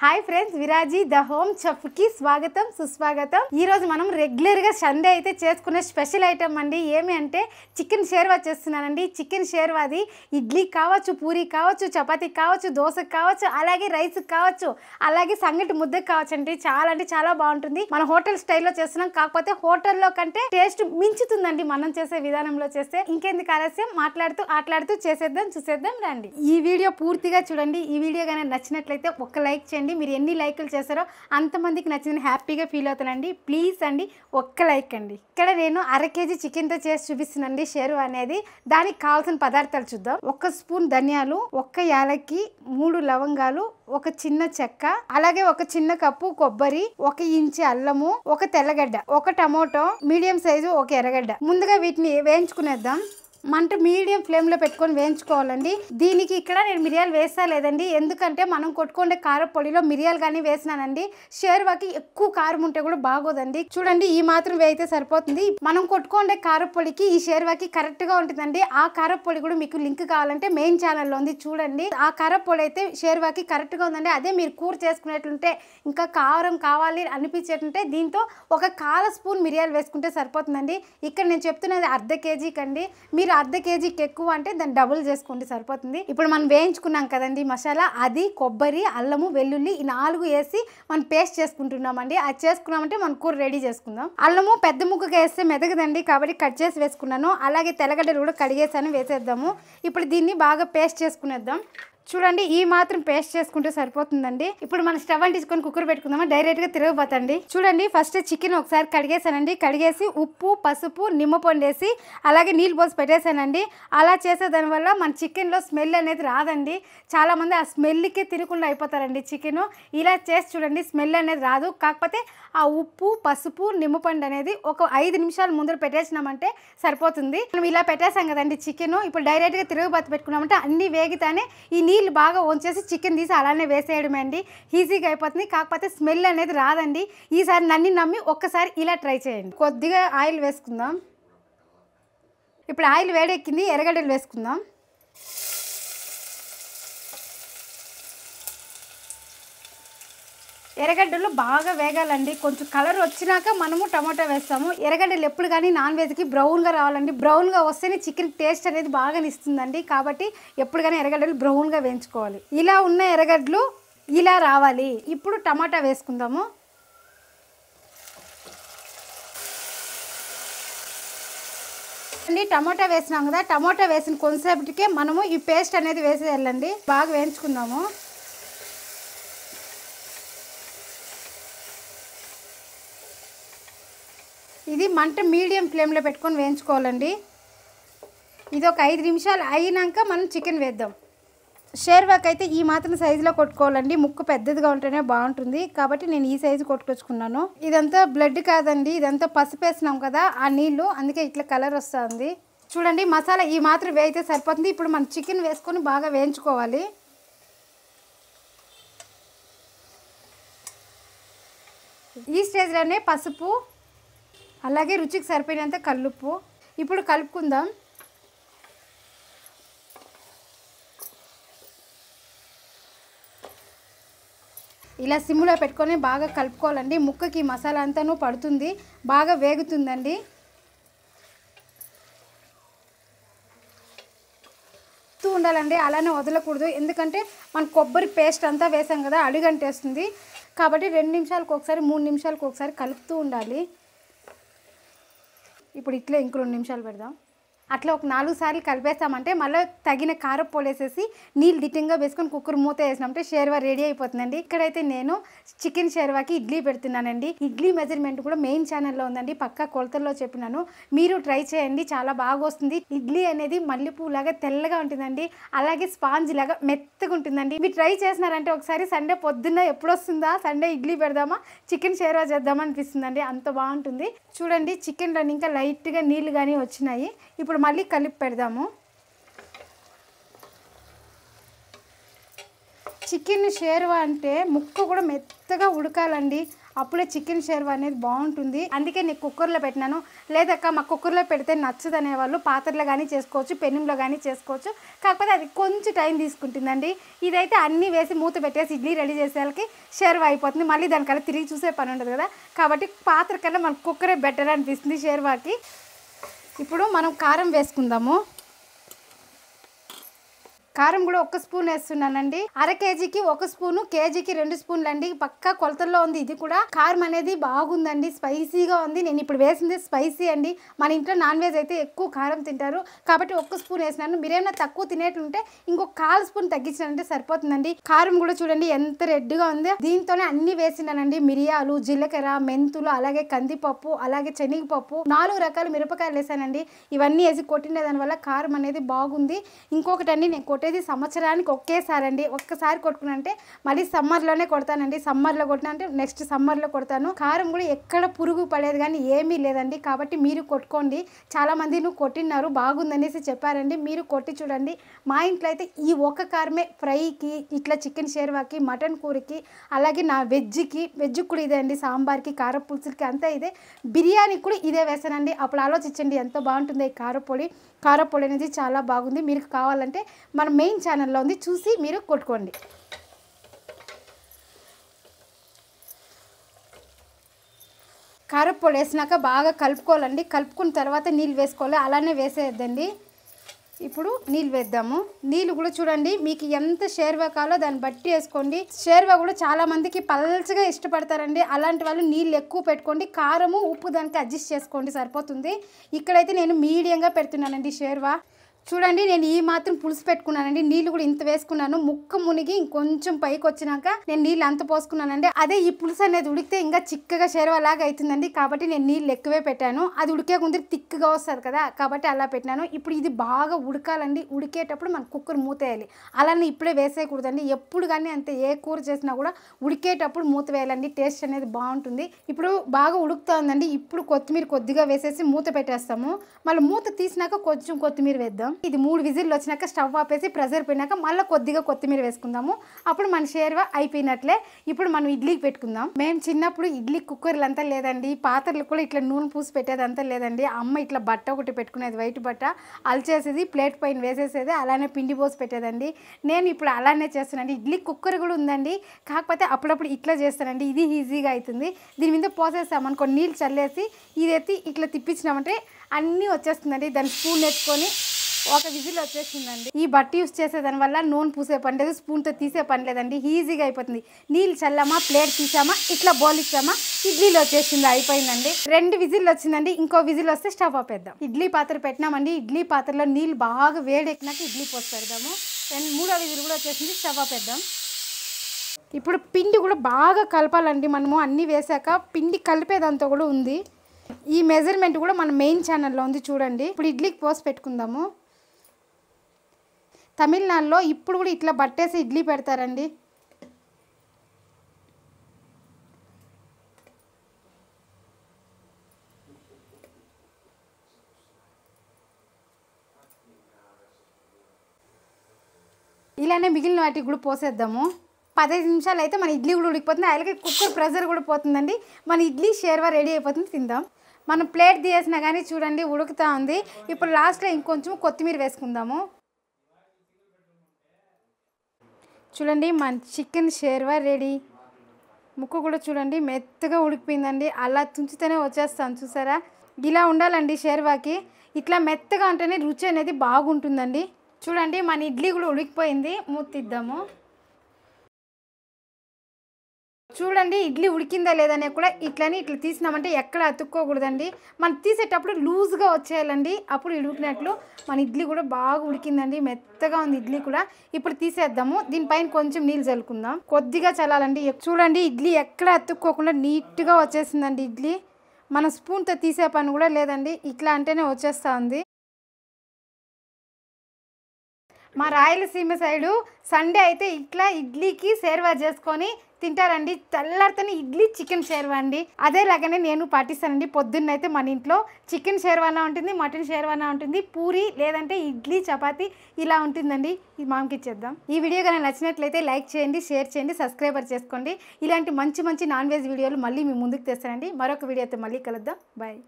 Hi friends, విరాజీ the home chef కి స్వాగతం సుస్వాగతం. ఈ రోజు మనం రెగ్యులర్ గా సండే అయితే చేసుకునే స్పెషల్ ఐటమ్ అండి. ఏమి అంటే చికెన్ షేర్వా చేస్తున్నానండి. చికెన్ షేర్వాది ఇడ్లీ కావచ్చు, పూరి కావచ్చు, చపాతీ కావచ్చు, దోశ కావచ్చు, అలాగే రైస్ కావచ్చు, అలాగే సంగటి ముద్ద కావచ్చు అండి. చాలా అంటే చాలా బాగుంటుంది. మన హోటల్ స్టైల్లో చేస్తున్నాం, కాకపోతే హోటల్లో కంటే టేస్ట్ మించుతుందండి మనం చేసే విధానంలో చేస్తే. ఇంకెందుకు ఆలస్యం, ఆటలాడుతూ చేసేద్దాం, చూసేద్దాం రండి. ఈ వీడియో పూర్తిగా చూడండి. ఈ వీడియో కానీ నచ్చినట్లయితే ఒక్క లైక్ చేయండి. మీరు ఎన్ని లైకులు చేస్తారో అంతమందికి నచ్చిందని హ్యాపీగా ఫీల్ అవుతానండి. ప్లీజ్ అండి, ఒక్క లైక్ అండి. ఇక్కడ నేను 1/2 కేజీ చికెన్తో చేసి చూపిస్తున్నాండి షేర్వా అనేది. దానికి కావాల్సిన పదార్థాలు చూద్దాం. 1 స్పూన్ ధనియాలు, 1 యాలక్కి, 3 లవంగాలు, 1 చిన్న చెక్క, అలాగే 1 చిన్న కప్పు కొబ్బరి, 1 ఇంచి అల్లము, 1 తెల్లగడ్డ, 1 టమోటో మీడియం సైజు, 1 ఎర్రగడ్డ. ముందుగా వీటిని వేయించుకునేద్దాం. మంట మీడియం ఫ్లేమ్లో పెట్టుకొని వేయించుకోవాలండి. దీనికి ఇక్కడ నేను మిరియాలు వేస్తా లేదండి, ఎందుకంటే మనం కొట్టుకుండే కారపొడిలో మిరియాలు కానీ వేసినానండి. షేర్వాకి ఎక్కువ కారం ఉంటే కూడా బాగోదండి. చూడండి, ఈ మాత్రం వేయితే సరిపోతుంది. మనం కొట్టుకుండే కారపొడికి ఈ షేర్వాకి కరెక్ట్గా ఉంటుందండి. ఆ కారపొడి కూడా మీకు లింక్ కావాలంటే మెయిన్ ఛానల్లో ఉంది, చూడండి. ఆ కారపొడి అయితే షేర్వాకి కరెక్ట్గా ఉందండి. అదే మీరు కూర చేసుకునేట్లుంటే, ఇంకా కారం కావాలి అనిపించేటుంటే దీంతో 1/4 స్పూన్ మిరియాలు వేసుకుంటే సరిపోతుందండి. ఇక్కడ నేను చెప్తున్నది 1/2 కేజీకి అండి. మీరు 1/2 కేజీకి ఎక్కువ అంటే దాన్ని డబుల్ చేసుకోండి, సరిపోతుంది. ఇప్పుడు మనం వేయించుకున్నాం కదండి మసాలా, అది కొబ్బరి, అల్లము, వెల్లుల్లి ఈ 4 వేసి మనం పేస్ట్ చేసుకుంటున్నామండి. అది చేసుకున్నామంటే మన కూర రెడీ చేసుకుందాం. అల్లము పెద్ద ముక్కగా వేస్తే మెదగదండి, కాబట్టి కట్ చేసి వేసుకున్నాను. అలాగే తెల్లగడ్డలు కూడా కడిగేసాను, వేసేద్దాము. ఇప్పుడు దీన్ని బాగా పేస్ట్ చేసుకునేద్దాం. చూడండి, ఈ మాత్రం పేస్ట్ చేసుకుంటే సరిపోతుందండి. ఇప్పుడు మనం స్టవ్ అంటించుకొని కుక్కర్ పెట్టుకుందామా, డైరెక్ట్గా తిరగబోతండి. చూడండి, ఫస్ట్ చికెన్ ఒకసారి కడిగేసానండి. కడిగేసి ఉప్పు, పసుపు, నిమ్మపండు వేసి అలాగే నీళ్ళు పోసి పెట్టేశానండి. అలా చేసే దానివల్ల మన చికెన్లో స్మెల్ అనేది రాదండి. చాలామంది ఆ స్మెల్కే తినకుండా అయిపోతారండి చికెన్. ఇలా చేసి చూడండి, స్మెల్ అనేది రాదు. కాకపోతే ఆ ఉప్పు, పసుపు, నిమ్మపండు అనేది ఒక 5 నిమిషాల ముందర పెట్టేసినామంటే సరిపోతుంది. మనం ఇలా పెట్టేసాం కదండి చికెన్. ఇప్పుడు డైరెక్ట్గా తిరగబోత పెట్టుకున్నామంటే అన్ని వేగితానే ఈ నీళ్ళు బాగా వంచేసి చికెన్ తీసి అలానే వేసేయడమే అండి. ఈజీగా అయిపోతుంది, కాకపోతే స్మెల్ అనేది రాదండి. ఈసారి నన్ను నమ్మి ఒక్కసారి ఇలా ట్రై చేయండి. కొద్దిగా ఆయిల్ వేసుకుందాం. ఇప్పుడు ఆయిల్ వేడెక్కింది, ఎర్రగడ్డలు వేసుకుందాం. ఎర్రగడ్డలు బాగా వేగాలండి. కొంచెం కలర్ వచ్చినాక మనము టమాటా వేస్తాము. ఎర్రగడ్డలు ఎప్పుడు కానీ నాన్ వెజ్కి బ్రౌన్గా రావాలండి. బ్రౌన్గా వస్తేనే చికెన్ టేస్ట్ అనేది బాగా ఇస్తుందండి. కాబట్టి ఎప్పుడు కానీ ఎర్రగడ్డలు బ్రౌన్గా వేయించుకోవాలి. ఇలా ఉన్న ఎర్రగడ్డలు ఇలా రావాలి. ఇప్పుడు టమాటా వేసుకుందాము. టమాటా వేసినాం కదా, టమాటా వేసిన కొంతసేపటికే మనము ఈ పేస్ట్ అనేది వేసేయాలండి. బాగా వేయించుకుందాము. ఇది మంట మీడియం ఫ్లేమ్లో పెట్టుకొని వేయించుకోవాలండి. ఇది ఒక 5 నిమిషాలు అయినాక మనం చికెన్ వేద్దాం. షేర్వాకి అయితే ఈ మాత్రం సైజులో కొట్టుకోవాలండి. ముక్కు పెద్దదిగా ఉంటేనే బాగుంటుంది, కాబట్టి నేను ఈ సైజు కొట్టుకొచ్చుకున్నాను. ఇదంతా బ్లడ్ కాదండి, ఇదంతా పసుపు వేసినాం కదా ఆ నీళ్ళు, అందుకే ఇట్లా కలర్ వస్తుంది. చూడండి, మసాలా ఈ మాత్రం వేయితే సరిపోతుంది. ఇప్పుడు మనం చికెన్ వేసుకొని బాగా వేయించుకోవాలి. ఈ స్టేజ్లోనే పసుపు, అలాగే రుచికి సరిపోయినంత కల్లుప్పు ఇప్పుడు కలుపుకుందాం. ఇలా సిమ్లో పెట్టుకొని బాగా కలుపుకోవాలండి. ముక్కకి మసాలా అంతాను పడుతుంది, బాగా వేగుతుందండి. ఉండాలండి, అలానే వదలకూడదు. ఎందుకంటే మనం కొబ్బరి పేస్ట్ అంతా వేసాం కదా, అడుగంటేస్తుంది. కాబట్టి 2 నిమిషాలకు ఒకసారి, 3 నిమిషాలకు ఒకసారి కలుపుతూ ఉండాలి. ఇప్పుడు ఇట్లా ఇంకో 2 నిమిషాలు పెడదాం. అట్లా ఒక 4 సార్లు కలిపేస్తామంటే మళ్ళీ తగిన కారపొడి వేసేసి నీళ్ళు దిట్టంగా వేసుకొని కుక్కర్ మూత వేసినామంటే షేర్వా రెడీ అయిపోతుందండి. ఇక్కడైతే నేను చికెన్ షేర్వాకి ఇడ్లీ పెడుతున్నానండి. ఇడ్లీ మెజర్మెంట్ కూడా మెయిన్ ఛానల్లో ఉందండి, పక్కా కొలతల్లో చెప్పినాను. మీరు ట్రై చేయండి, చాలా బాగా వస్తుంది. ఇడ్లీ అనేది మల్లెపూ లాగా తెల్లగా ఉంటుందండి, అలాగే స్పాంజ్ లాగా మెత్తగా ఉంటుందండి. మీరు ట్రై చేసినారంటే ఒకసారి సండే పొద్దున్న ఎప్పుడు వస్తుందా, సండే ఇడ్లీ పెడదామా, చికెన్ షేర్వా చేద్దామా అనిపిస్తుందండి, అంత బాగుంటుంది. చూడండి, చికెన్లో ఇంకా లైట్గా నీళ్ళు కానీ వచ్చినాయి. ఇప్పుడు మళ్ళీ కలిపి పెడదాము. చికెన్ షేర్వా అంటే ముక్క కూడా మెత్తగా ఉడకాలండి, అప్పుడే చికెన్ షేర్వా అనేది బాగుంటుంది. అందుకే నేను కుక్కర్లో పెట్టినాను. లేదక్క మా కుక్కర్లో పెడితే నచ్చదు అనేవాళ్ళు పాత్రలో కానీ చేసుకోవచ్చు, పెనంలో కానీ చేసుకోవచ్చు. కాకపోతే అది కొంచెం టైం తీసుకుంటుందండి. ఇదైతే అన్నీ వేసి మూత పెట్టేసి ఇడ్లీ రెడీ చేసేసరికి షేర్వా అయిపోతుంది. మళ్ళీ దానికల్లా తిరిగి చూసే పని ఉండదు కదా, కాబట్టి పాత్ర కన్నా మనకు కుక్కరే బెటర్ అనిపిస్తుంది షేర్వాకి. ఇప్పుడు మనం కారం వేసుకుందాము. కారం కూడా 1 స్పూన్ వేస్తున్నానండి. అర కేజీకి 1 స్పూను, కేజీకి 2 స్పూన్లు అండి. పక్కా కొలతల్లో ఉంది. ఇది కూడా కారం అనేది బాగుందండి, స్పైసీగా ఉంది. నేను ఇప్పుడు వేసింది స్పైసీ అండి. మన ఇంట్లో నాన్ వెజ్ అయితే ఎక్కువ కారం తింటారు కాబట్టి 1 స్పూన్ వేసినాను. మీరేమైనా తక్కువ తినేట్లుంటే ఇంకొక 1/4 స్పూన్ తగ్గించానంటే సరిపోతుందండి. కారం కూడా చూడండి ఎంత రెడ్గా ఉందో. దీంతోనే అన్ని వేసినానండి. మిరియాలు, జీలకర్ర, మెంతులు, అలాగే కందిపప్పు, అలాగే శనగపప్పు, 4 రకాల మిరపకాయలు వేసానండి. ఇవన్నీ వేసి కొట్టిన దానివల్ల కారం అనేది బాగుంది. ఇంకొకటి అండి, నేను కొట్టేది సంవత్సరానికి ఒకేసారి అండి. ఒక్కసారి కొట్టుకున్నంటే మళ్ళీ సమ్మర్లోనే కొడతానండి. సమ్మర్లో కొట్టిన అంటే నెక్స్ట్ సమ్మర్లో కొడతాను. కారం కూడా ఎక్కడ పురుగు పడేది కానీ ఏమీ లేదండి, కాబట్టి మీరు కొట్టుకోండి. చాలామంది నువ్వు కొట్టినారు బాగుందనేసి చెప్పారండి, మీరు కొట్టి చూడండి. మా ఇంట్లో అయితే ఈ ఒక కారమే ఫ్రైకి, ఇట్లా చికెన్ షేర్వాకి, మటన్ కూరకి, అలాగే నా వెజ్కి కూడా ఇదే అండి. సాంబార్కి, కార పులుసులకి అంతా ఇదే. బిర్యానీకి కూడా ఇదే వేసానండి. అప్పుడు ఆలోచించండి ఎంత బాగుంటుందో ఈ కారపొడి. కారపొడి అనేది చాలా బాగుంది. మీరు కావాలంటే మన మెయిన్ ఛానల్లో ఉంది, చూసి మీరు కొట్టుకోండి. కారపొడి వేసినాక బాగా కలుపుకోవాలండి. కలుపుకున్న తర్వాత నీళ్ళు వేసుకోవాలి, అలానే వేసేద్దండి. ఇప్పుడు నీళ్ళు వేద్దాము. నీళ్ళు కూడా చూడండి మీకు ఎంత షేర్వా కావాలో దాన్ని బట్టి వేసుకోండి. షేర్వా కూడా చాలా మందికి పల్చగా ఇష్టపడతారండి, అలాంటి వాళ్ళు నీళ్ళు ఎక్కువ పెట్టుకోండి. కారము ఉప్పు దానికి అడ్జస్ట్ చేసుకోండి, సరిపోతుంది. ఇక్కడైతే నేను మీడియంగా పెడుతున్నానండి షేర్వా. చూడండి నేను ఈ మాత్రం పులుసు పెట్టుకున్నానండి. నీళ్ళు కూడా ఇంత వేసుకున్నాను. ముక్క మునిగి ఇంకొంచెం పైకి వచ్చినాక నేను నీళ్ళు అంత పోసుకున్నానండి. అదే ఈ పులుసు అనేది ఉడికితే ఇంకా చిక్కగా షేర్వా లాగా అవుతుందండి, కాబట్టి నేను నీళ్ళు ఎక్కువే పెట్టాను. అది ఉడికే కొందరు తిక్కుగా వస్తుంది కదా, కాబట్టి అలా పెట్టినాను. ఇప్పుడు ఇది బాగా ఉడకాలండి. ఉడికేటప్పుడు మనం కుక్కర్ మూత వేయాలి, అలానే ఇప్పుడే వేసేయకూడదండి. ఎప్పుడు కానీ అంతే, ఏ కూర చేసినా కూడా ఉడికేటప్పుడు మూత వేయాలండి, టేస్ట్ అనేది బాగుంటుంది. ఇప్పుడు బాగా ఉడుకుతా ఉందండి. ఇప్పుడు కొత్తిమీర కొద్దిగా వేసేసి మూత పెట్టేస్తాము. మళ్ళీ మూత తీసినాక కొంచెం కొత్తిమీర వేద్దాం. ఇది 3 విజిల్లు వచ్చినాక స్టవ్ ఆపేసి ప్రెషర్ పోయినాక మళ్ళీ కొద్దిగా కొత్తిమీర వేసుకుందాము. అప్పుడు మన షేర్వా అయిపోయినట్లే. ఇప్పుడు మనం ఇడ్లీకి పెట్టుకుందాం. మేము చిన్నప్పుడు ఇడ్లీ కుక్కర్లు అంతా లేదండి, పాత్రలు కూడా ఇట్లా నూనె పూసి పెట్టేది అంతా లేదండి. అమ్మ ఇట్లా బట్ట ఒకటి పెట్టుకునేది, వైట్ బట్ట అల్చేసేది, ప్లేట్ పైన వేసేసేది, అలానే పిండి పోసి పెట్టేదండి. నేను ఇప్పుడు అలానే చేస్తానండి. ఇడ్లీ కుక్కర్ కూడా ఉందండి, కాకపోతే అప్పుడప్పుడు ఇట్లా చేస్తానండి. ఇది ఈజీగా అవుతుంది. దీని మీద పోసేస్తామని కొన్ని నీళ్ళు చల్లేసి ఇదైతే ఇట్లా తిప్పించినామంటే అన్నీ వచ్చేస్తుందండి. దాన్ని స్పూన్ ఎత్తుకొని ఒక విజిల్ వచ్చేసిందండి. ఈ బట్టి యూస్ చేసే దాని వల్ల నూనె పూసే పని లేదు, స్పూన్తో తీసే పని లేదండి, ఈజీగా అయిపోతుంది. నీళ్ళు చల్లామా, ప్లేట్ తీసామా, ఇట్లా బౌల్ ఇచ్చామా, ఇడ్లీలు వచ్చేసింది, అయిపోయిందండి. 2 విజిల్ వచ్చిందండి. ఇంకో విజిల్ వస్తే స్టవ్ ఆపేద్దాం. ఇడ్లీ పాత్ర పెట్టినామండి. ఇడ్లీ పాత్రలో నీళ్ళు బాగా వేడెక్కినాక ఇడ్లీ పోసి పెడదాము. 3వ విజిల్ కూడా వచ్చేసింది, స్టవ్ ఆపేద్దాం. ఇప్పుడు పిండి కూడా బాగా కలపాలండి. మనము అన్నీ వేసాక పిండి కలిపేదంతా కూడా ఉంది. ఈ మెజర్మెంట్ కూడా మన మెయిన్ ఛానల్లో ఉంది చూడండి. ఇప్పుడు ఇడ్లీకి పోసి పెట్టుకుందాము. తమిళనాడులో ఇప్పుడు కూడా ఇట్లా బట్టేసి ఇడ్లీ పెడతారండి. ఇలానే మిగిలిన వాటికి కూడా పోసేద్దాము. 15 నిమిషాలు అయితే మన ఇడ్లీ కూడా ఉడికిపోతుంది, అలాగే కుక్కర్ ప్రెషర్ కూడా పోతుందండి. మన ఇడ్లీ షేర్వా రెడీ అయిపోతుంది, తిందాం. మనం ప్లేట్ తీసేసినా కానీ చూడండి ఉడుకుతూ ఉంది. ఇప్పుడు లాస్ట్లో ఇంకొంచెం కొత్తిమీర వేసుకుందాము. చూడండి మన చికెన్ షేర్వా రెడీ. ముక్క కూడా చూడండి మెత్తగా ఉడికిపోయిందండి. అలా తుంచితేనే వచ్చేస్తాను, చూసారా? ఇలా ఉండాలండి షేర్వాకి. ఇట్లా మెత్తగా ఉంటేనే రుచి అనేది బాగుంటుందండి. చూడండి మన ఇడ్లీ కూడా ఉడికిపోయింది, మూత తీద్దాము. చూడండి ఇడ్లీ ఉడికిందా లేదనే కూడా ఇట్లా తీసినామంటే ఎక్కడ అతుక్కోకూడదండి. మనం తీసేటప్పుడు లూజ్గా వచ్చేయాలండి, అప్పుడు ఉడికినట్లు. మన ఇడ్లీ కూడా బాగా ఉడికిందండి, మెత్తగా ఉంది ఇడ్లీ కూడా. ఇప్పుడు తీసేద్దాము. దీనిపైన కొంచెం నీళ్ళు చల్లుకుందాం, కొద్దిగా చల్లాలండి. చూడండి ఇడ్లీ ఎక్కడ అతుక్కోకుండా నీట్గా వచ్చేసిందండి ఇడ్లీ. మన స్పూన్తో తీసే పని కూడా లేదండి, ఇట్లా అంటేనే వచ్చేస్తూ ఉంది. మా రాయలసీమ సైడు సండే అయితే ఇట్లా ఇడ్లీకి షేర్వా చేసుకొని తింటారండి. తెల్లారితోనే ఇడ్లీ చికెన్ షేర్వా అండి. అదేలాగానే నేను పాటిస్తానండి. పొద్దున్నైతే మన ఇంట్లో చికెన్ షేర్వానా ఉంటుంది, మటన్ షేర్వానా ఉంటుంది, పూరి లేదంటే ఇడ్లీ చపాతీ ఇలా ఉంటుందండి. ఇది మామకి ఇచ్చేద్దాం. ఈ వీడియో కానీ నచ్చినట్లయితే లైక్ చేయండి, షేర్ చేయండి, సబ్స్క్రైబర్ చేసుకోండి. ఇలాంటి మంచి మంచి నాన్ వెజ్ వీడియోలు మళ్ళీ మీ ముందుకు తెస్తానండి. మరొక వీడియోతో మళ్ళీ కలుద్దాం. బాయ్.